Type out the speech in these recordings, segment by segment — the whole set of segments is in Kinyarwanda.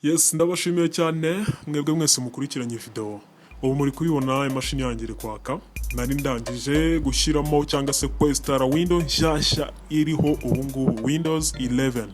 Yes, ndabashimiye cyane mwebwe mwese mukurikiranye video. Ubu muri kubibona imashini yanjye iri kwaka. Nari ndangije gushyiramo cyangwa se kwestara Windows nshyashya iriho ubu ngubu Windows 11.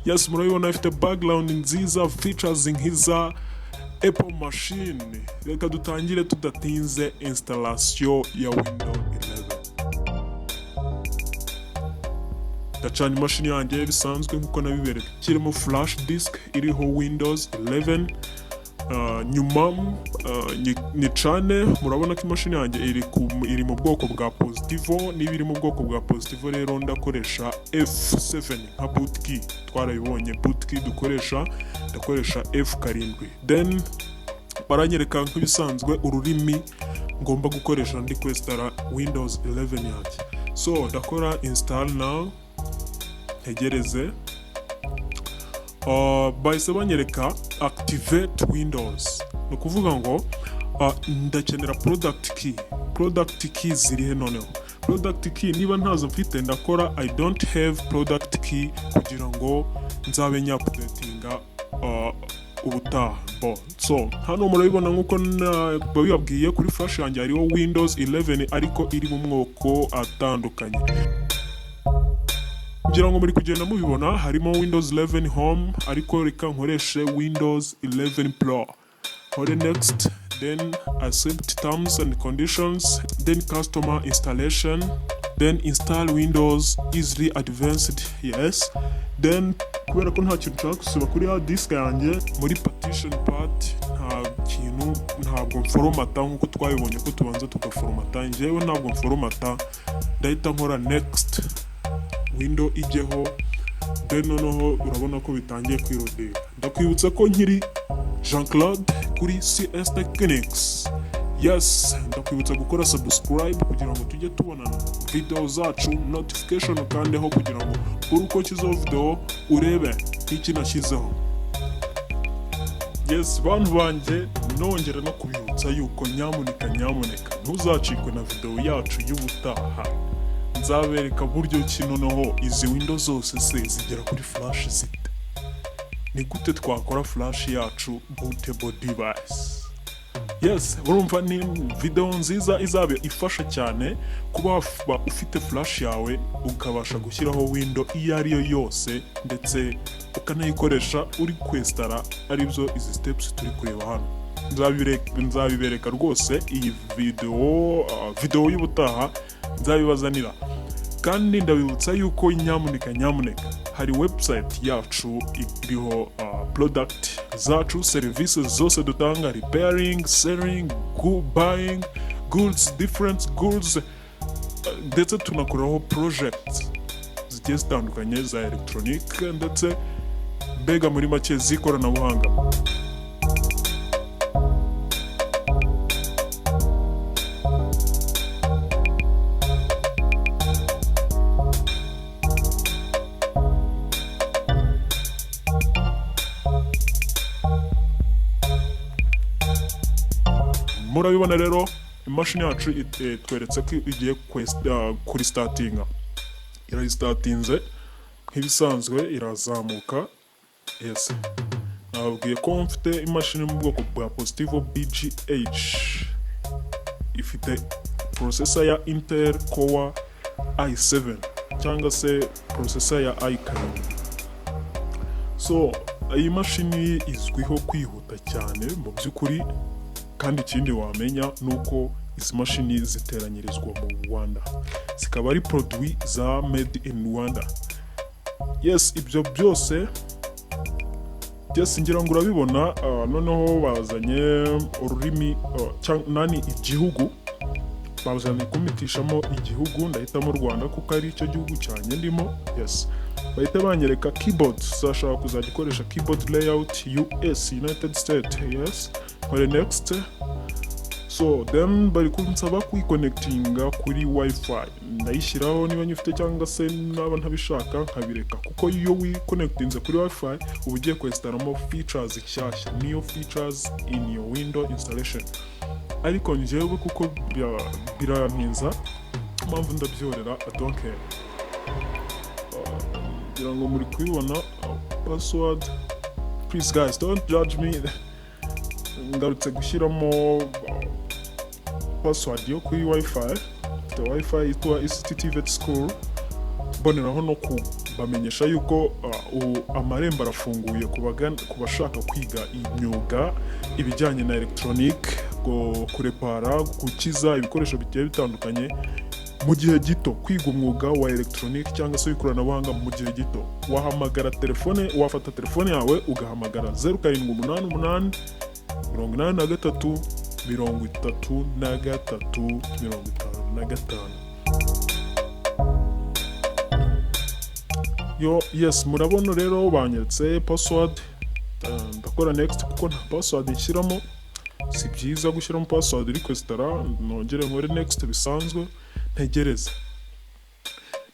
Yes, murabibona ifite background nziza, features nk'iza Apple machine. Reka dutangire tudatinze installation ya Windows 11. Ndacana imashini yanjye bisanzwe nkuko nabibereka. Kirimo flash disk iriho Windows 11. Nyuma nicane, murabona ko imashini yanjye iri mu bwoko bwa positivo. Niba iri mu bwoko bwa positivo rero ndakoresha F7 nka boot key. Twarabibonye boot key ndakoresha F7. Then baranyereka nk'ibisanzwe ururimi ngomba gukoresha ndi kwestara Windows 11 yanjye. So ndakora install now, ntegereze. Bahise banyereka activate Windows. Ni ukuvuga ngo ndakenera product key zirihe noneho. Product key niba ntazo mfite ndakora I don't have product key kugira ngo nzabe nyapdatinga ubutaha. So hano murabibona nkuko babibabwiye kuri flash yanjye hariho Windows 11 ariko iri mu mwoko atandukanye. Kugira ngo muri kugenda mubibona harimo Windows 11 Home ariko reka nkoreshe Windows 11 Pro. Hore next, then accept terms and conditions, then customer installation, then install Windows easily advanced, yes. Then kubera ko nta kintu nshaka gusiba kuri hard disk yanjye, muri partition part ntabwo mforomata nkuko twabibonye ko tubanza tugaforomata. Njyewe ntabwo mforomata, ndahita nkora next, window ijyeho, then noneho urabona ko bitangiye kwirodera. Ndakwibutsa ko nkiri Jean-Claude kuri CS Technics. Yes, ndakwibutsa gukora subscribe kugira ngo tujye tubonana video zacu notification kandeho kugira ngo uko kizo video urebe iki nashyizeho. Yes, bantu banje nongera no kubibutsa yuko nyamuneka ntuzacikwe na video yacu y'ubutaha. Nzabereka buryo ki noneho izi Windows zose zigera kuri flash zite. Ni gute twakora flash yacu bootable device. Yes, urumva ni video nziza izabe ifasha cyane kuba ufite flash yawe ukabasha gushyiraho window iyo ari yo yose ndetse ukanayikoresha uri kwestara, aribyo izi steps turi kureba hano. Nzabibereka rwose iyi video y'ubutaha nzabibazanira. Kandi ndabibutsa yuko nyamuneka hari website yacu iriho product zacu, services zose dutanga, repairing, selling, buying goods, different goods, ndetse tunakoraho projects zigiye zitandukanye za electronic ndetse mbega muri make z'ikoranabuhanga. Murabibona rero imashini yacu tweretse ko igiye kuri startinga. Irayistatinze nk'ibisanzwe irazamuka. Yes, nababwiye ko mfite imashini mu bwoko bwa positivo BGH. Ifite processor ya Intel Core i7 cyangwa se processor ya i5. So iyi mashini izwiho kwihuta cyane mu by'ukuri, kandi ikindi wamenya nuko izi mashini ziteranyirizwa mu Rwanda, zikaba ari produit za made in Rwanda. Yes, ibyo byose ngira ngo urabibona. Noneho bazanye ururimi igihugu, bazanye kumitishamo igihugu, ndahitamo Rwanda kuko ari cyo gihugu cyane ndimo. Yes, bahita banyereka keyboard, zashaka kuzajya ikoresha keyboard layout US, United States. Yes, hore next. So then bari kunsaba kwiconnectinga kuri wifi. Ndayishyiraho niba nyifite cyangwa se naba ntabishaka nkabireka, kuko iyo wiconnectinze kuri wifi uba ugiye kwestaramo features nshyashya, new features in your window installation. Ariko njyewe kuko birantinza mpamvu ndabyorera I don't care. Ngira ngo muri kubibona password. Please guys don't judge me. Ngarutse gushyiramo password yo kuri wifi. The wifi yitwa ICT School. Mboneraho no kubamenyesha yuko amarembo arafunguye ku bashaka kwiga imyuga ibijyanye na electronic, kurepara, gukiza ibikoresho bigiye bitandukanye mu gihe gito. Kwiga umwuga wa electronic cyangwa se w'ikoranabuhanga mu gihe gito, wafata telefone yawe ugahamagara 0788 83 33 55. Yes, murabona rero banyeretse password. Ndakora next kuko nta password nshyiramo. Si byiza gushyiramo password requestara. Nongere nkore next bisanzwe ntegereza.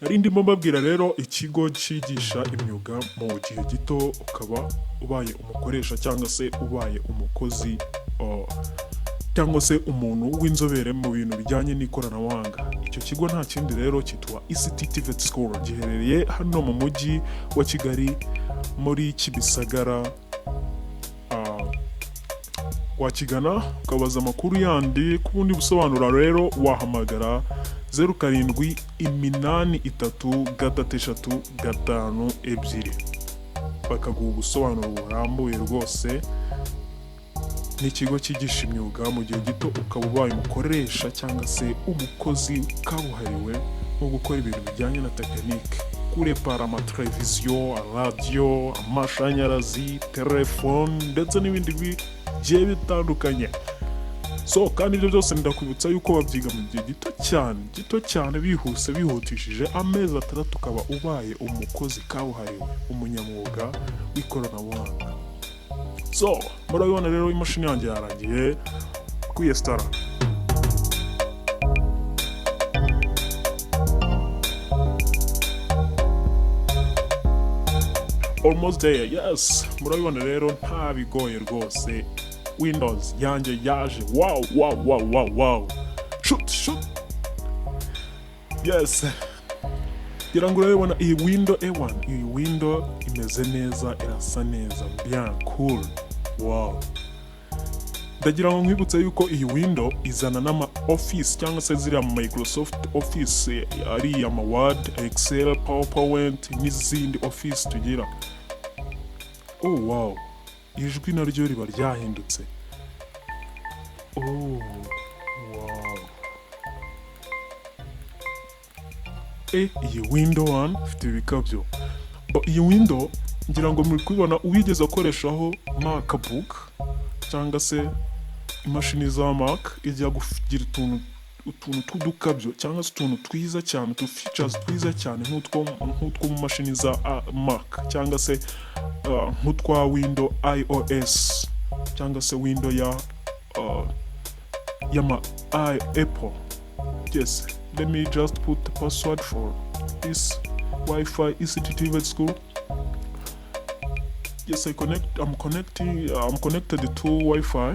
Nari ndimo mbabwira rero ikigo cyigisha imyuga mu gihe gito ukaba ubaye umukoresha cyangwa se ubaye umukozi cyangwa se umuntu w'inzobere mu bintu bijyanye n'ikoranabuhanga. Icyo kigo nta kindi rero cyitwa ICT School. Giherereye hano mu mujyi wa Kigali muri Kibisagara. Wakigana ukabaza amakuru yandi. Ku bundi busobanuro rero wahamagara 07833335 bakaguha ubusobanuro burambuye rwose. Ni ikigo cyigisha imyuga mu gihe gito ukaba ubaye umukoresha cyangwa se umukozi kabuhariwe mu gukora ibintu bijyanye na Technics, kurepara amateleviziyo, radiyo, amashanyarazi, telefone ndetse n'ibindi bigiye bitandukanye. So kandi ibyo byose ndakwibutsa yuko babyiga mu gihe gito cyane bihutishije amezi 3 ukaba ubaye umukozi kabuhariwe, umunyamwuga w'ikoranabuhanga. So murabibona rero imashini yanjye yarangiye kwiyesitara. Almost there. Yes, murabibona rero nta bigoye rwose. Windows yanjye yaje. Wow. Shoot. Yes. Ngira ngo urabibona iyi window A1. Iyi window imeze neza, irasa neza, bien cool. Wow. Ndagira ngo nkwibutse yuko iyi window izana n'ama office cyangwa se ziri ama Microsoft Office, ari ama Word, Excel, PowerPoint n'izindi office tugira. Oh wow. Ijwi naryo riba ryahindutse. Oh wow. Iyi window 1 ifite ibikabyo. Iyi window ngira ngo muri kubibona uwigeze akoreshaho MacBook cyangwa se imashini za Mac ijya kugira utuntu tw'udukabyo cyangwa se utuntu twiza cyane, features twiza cyane nk'utwo mu mashini za Mac cyangwa se nk'utwa window iOS cyangwa se window ya Apple. Yes, let me just put the password for this Wi-Fi ICT School. Yes, I'm connected to Wi-Fi.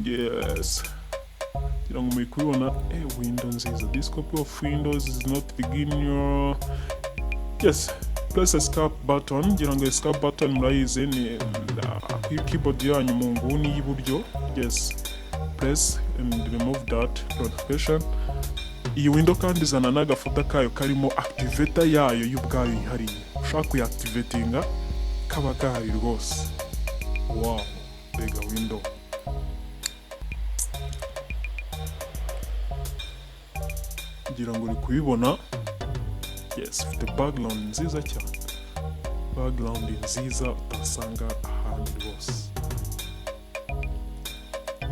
Yes. Ngira ngo muri kubibona window nziza. This copy of Windows is not begin your. Yes, press escape button. Ngira ngo escape button murayizi ni keyboard yanyu mu nguni y'iburyo. Yes, press and remove that notification. Iyi window kandi izana n'agafoto kayo karimo activator yayo y'ubwayo ihariye. Ushaka kuyactivatinga kaba gahari rwose. Wow, bega window. Ngira ngo uri kubibona. Yes, ifite background nziza cyane. Background nziza utasanga ahandi rwose.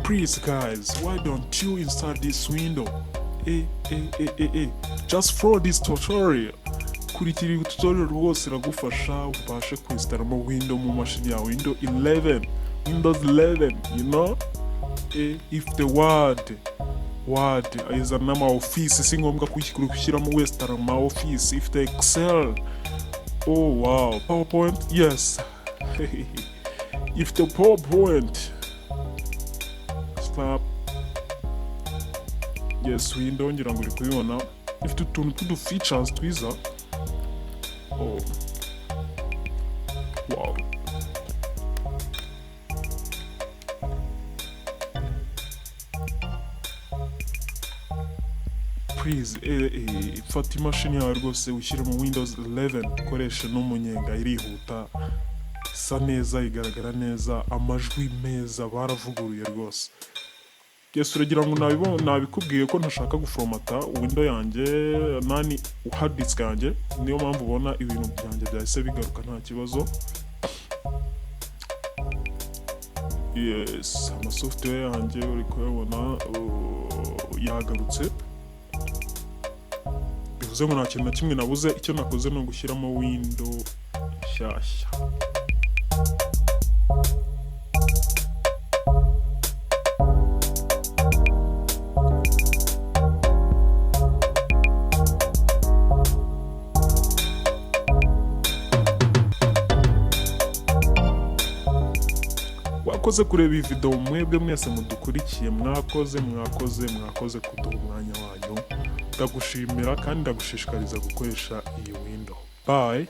Please guys, why don't you install this window? Just follow this tutorial. Kurikira tutorial rwose iragufasha ubashe kwinstalamo window mu mashini yawe. Windows 11, you know? If the word izana ama office si ngombwa gushyiramo western ama office. If the Excel, oh wow, PowerPoint, yes. If the PowerPoint, stop. yes window ngira ngo uri kubibona ifite utuntu tw'udu features twiza. Oh wow, please fata imashini yawe rwose ushyire mu Windows 11 ukoreshe n'umunyenga, irihuta, isa neza, igaragara neza, amajwi meza, baravuguruye rwose. Yes, uragira ngo nabikubwiye ko ntashaka guforomata window yanjye nani hard disk yanjye, niyo mpamvu ubona ibintu byanjye byahise bigaruka nta kibazo. Yes, amasoftware yanjye uri kuyabona yagarutse, bivuze ngo nta kintu na kimwe nabuze. Icyo nakoze ni ugushyiramo window nshyashya. Wakoze kureba iyi video, mwebwe mwese mudukurikiye, mwakoze kuduha umwanya wanyu. Ndagushimira kandi ndagushishikariza gukoresha iyi window. Bye.